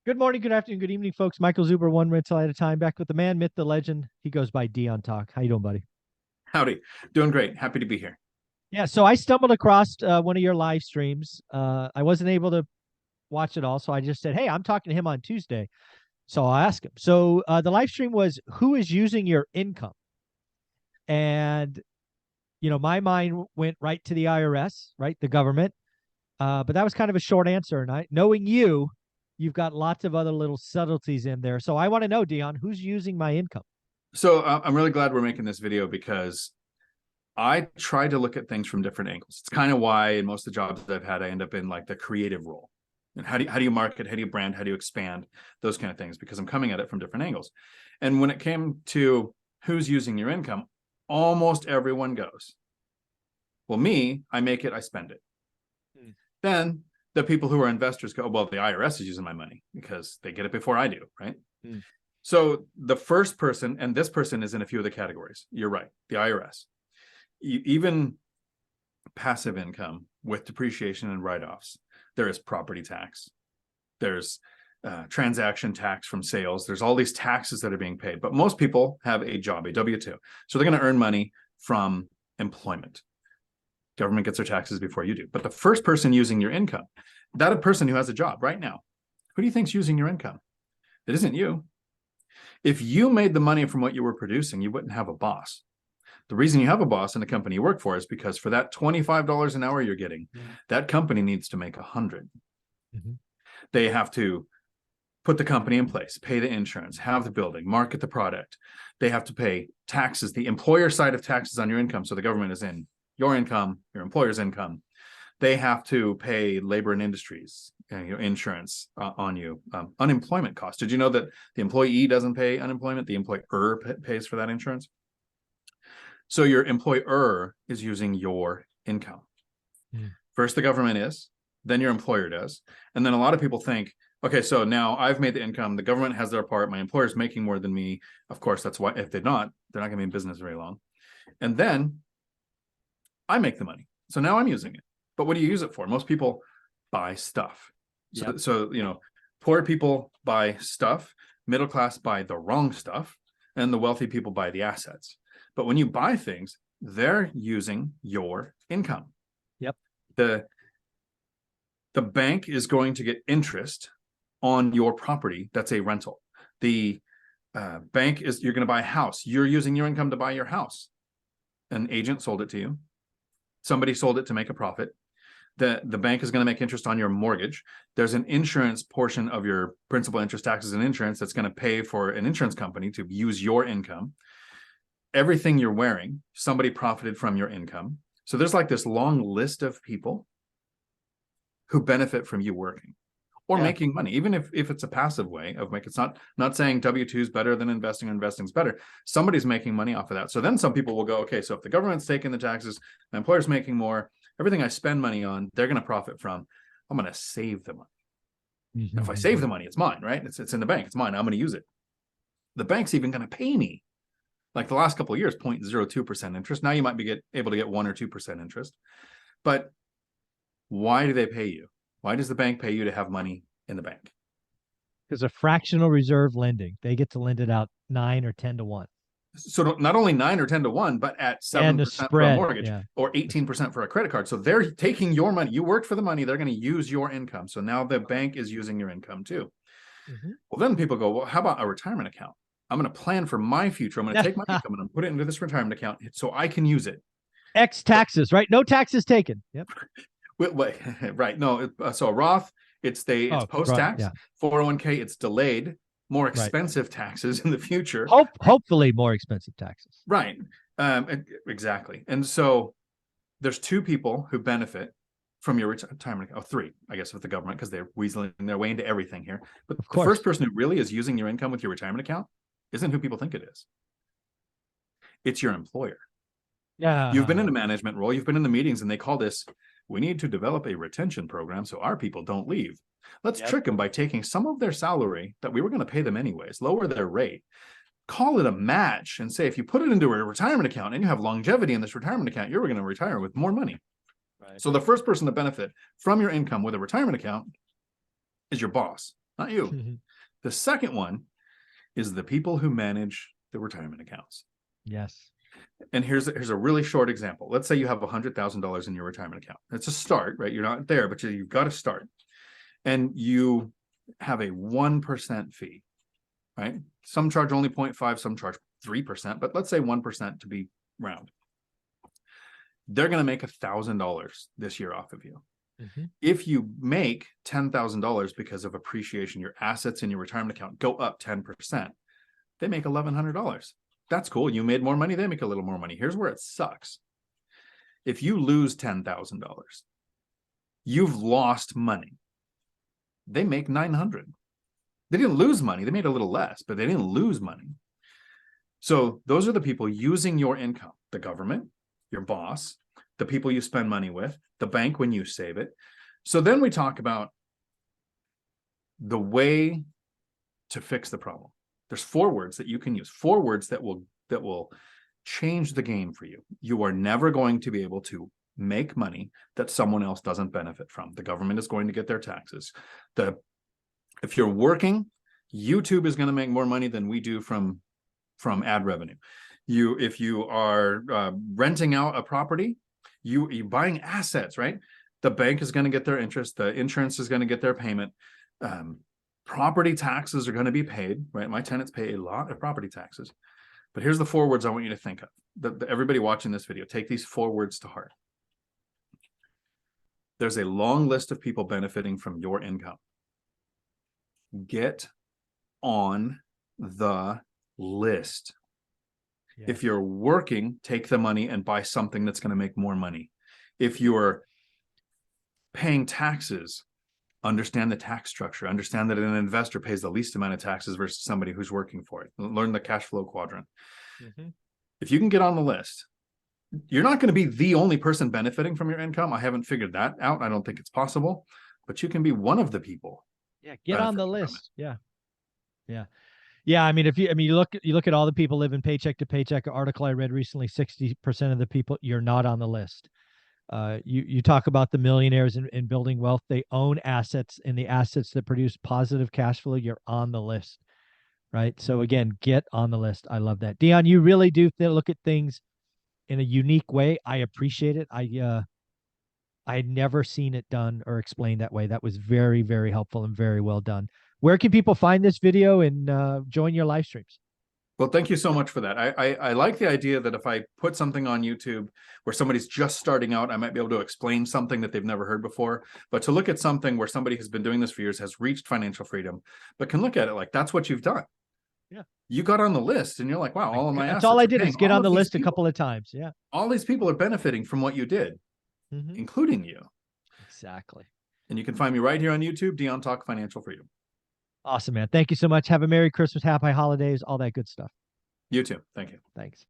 Good morning, good afternoon, good evening, folks. Michael Zuber, one rental at a time, back with the man, myth, the legend. He goes by Dion Talk. How you doing, buddy? Howdy. Doing great. Happy to be here. Yeah, so I stumbled across one of your live streams. I wasn't able to watch it all, so I just said, "Hey, I'm talking to him on Tuesday," so I'll ask him. So the live stream was, "Who is using your income?" And my mind went right to the IRS, right, the government. But that was kind of a short answer, and knowing you, you've got lots of other little subtleties in there. So I want to know, Dion, who's using my income? So I'm really glad we're making this video because I try to look at things from different angles. It's kind of why in most of the jobs that I've had, I end up in like the creative role. And how do you market? How do you brand? How do you expand? Those kind of things, because I'm coming at it from different angles. And when it came to who's using your income, almost everyone goes, well, me, I make it, I spend it. Then the people who are investors go, well, the IRS is using my money because they get it before I do, right? So the first person, and this person is in a few of the categories. You're right, the IRS. Even passive income with depreciation and write-offs. There is property tax. There's transaction tax from sales. There's all these taxes that are being paid. But most people have a job, a W-2. So they're going to earn money from employment. Government gets their taxes before you do. But the first person using your income, that a person who has a job right now, who do you think's using your income? It isn't you. If you made the money from what you were producing, you wouldn't have a boss. The reason you have a boss in the company you work for is because for that $25 an hour you're getting, that company needs to make 100. They have to put the company in place, pay the insurance, have the building, market the product. They have to pay taxes, the employer side of taxes on your income. So the government is in your income, your employer's income. They have to pay labor and industries, insurance on you, unemployment costs. Did you know that the employee doesn't pay unemployment? The employer pays for that insurance. So your employer is using your income. First, the government is, then your employer does. And then a lot of people think, okay, so now I've made the income, the government has their part, my employer's making more than me. Of course, that's why if they're not going to be in business very long. And then I make the money. So now I'm using it. But what do you use it for? Most people buy stuff. So poor people buy stuff, middle class buy the wrong stuff, and the wealthy people buy the assets. But when you buy things, they're using your income. The bank is going to get interest on your property. That's a rental. The bank is, you're going to buy a house. You're using your income to buy your house. An agent sold it to you. Somebody sold it to make a profit. The bank is going to make interest on your mortgage. There's an insurance portion of your principal, interest, taxes, and insurance that's going to pay for an insurance company to use your income. Everything you're wearing, somebody profited from your income. So there's like this long list of people who benefit from you working or making money, even if it's a passive way of making. It's not saying W-2 is better than investing or investing is better. Somebody's making money off of that. So then some people will go, okay, so if the government's taking the taxes, my employer's making more, everything I spend money on, they're going to profit from. I'm going to save the money. If I save the money, it's mine, right? It's in the bank. It's mine. I'm going to use it. The bank's even going to pay me. Like the last couple of years, 0.02% interest. Now you might be able to get 1 or 2% interest. But why do they pay you? Why does the bank pay you to have money in the bank? Because of fractional reserve lending, they get to lend it out 9 or 10 to 1. So not only 9 or 10 to 1, but at 7% for a mortgage or 18% for a credit card. So they're taking your money. You worked for the money. They're going to use your income. So now the bank is using your income too. Well, then people go, well, how about a retirement account? I'm going to plan for my future. I'm going to take my income and I'm put it into this retirement account so I can use it. X taxes, right? No taxes taken. Yep. Wait, right. No. So a Roth, it's post-tax. 401k, it's delayed, more expensive taxes in the future. Hopefully more expensive taxes. Right. Exactly. And so there's 2 people who benefit from your retirement account. 3, I guess, with the government, because they're weaseling their way into everything here. But the first person who really is using your income with your retirement account isn't who people think it is. It's your employer. You've been in a management role. You've been in the meetings, and they call this, we need to develop a retention program so our people don't leave. Let's trick them by taking some of their salary that we were going to pay them anyways, lower their rate, call it a match, and say, if you put it into a retirement account and you have longevity in this retirement account, you're going to retire with more money. So the first person to benefit from your income with a retirement account is your boss. not you. The second one is the people who manage the retirement accounts. Yes. And here's a really short example. Let's say you have $100,000 in your retirement account. It's a start, right? You're not there, but you've got to start. And you have a 1% fee, right? Some charge only 0.5, some charge 3%, but let's say 1% to be round. They're going to make $1,000 this year off of you. Mm-hmm. If you make $10,000 because of appreciation, your assets in your retirement account go up 10%, they make $1,100. That's cool. You made more money, they make a little more money. Here's where it sucks. If you lose $10,000, you've lost money. They make $900. They didn't lose money. They made a little less, but they didn't lose money. So those are the people using your income, the government, your boss, the people you spend money with, the bank when you save it. So then we talk about the way to fix the problem. There's 4 words that you can use, 4 words that will change the game for you. You are never going to be able to make money that someone else doesn't benefit from. The government is going to get their taxes. If you're working, YouTube is going to make more money than we do from ad revenue. If you are renting out a property, you buying assets, right? The bank is going to get their interest. The insurance is going to get their payment. Property taxes are going to be paid, right? My tenants pay a lot of property taxes. But here's the 4 words I want you to think of. Everybody watching this video, take these 4 words to heart. There's a long list of people benefiting from your income. Get on the list. Yes. If you're working, take the money and buy something that's going to make more money. If you're paying taxes, understand the tax structure. Understand that an investor pays the least amount of taxes versus somebody who's working for it. Learn the cash flow quadrant. Mm-hmm. If you can get on the list, you're not going to be the only person benefiting from your income. I haven't figured that out. I don't think it's possible, but you can be one of the people. Yeah, get on the list. Yeah. I mean, you look at all the people living paycheck to paycheck. An article I read recently, 60% of the people, you're not on the list. You talk about the millionaires in building wealth. They own assets, and the assets that produce positive cash flow, you're on the list, right? So again, get on the list. I love that. Dion, you really do look at things in a unique way. I appreciate it. I had never seen it done or explained that way. That was very, very helpful and very well done. Where can people find this video and join your live streams? Well, thank you so much for that. I like the idea that if I put something on YouTube where somebody's just starting out, I might be able to explain something that they've never heard before. But to look at something where somebody has been doing this for years, has reached financial freedom, but can look at it like that's what you've done. Yeah. You got on the list and you're like, wow, all of my assets. That's all I did is get on the list a couple of times. Yeah. All these people are benefiting from what you did, including you. Exactly. And you can find me right here on YouTube, Dion Talk Financial Freedom. Awesome, man. Thank you so much. Have a Merry Christmas, Happy Holidays, all that good stuff. You too. Thank you. Thanks.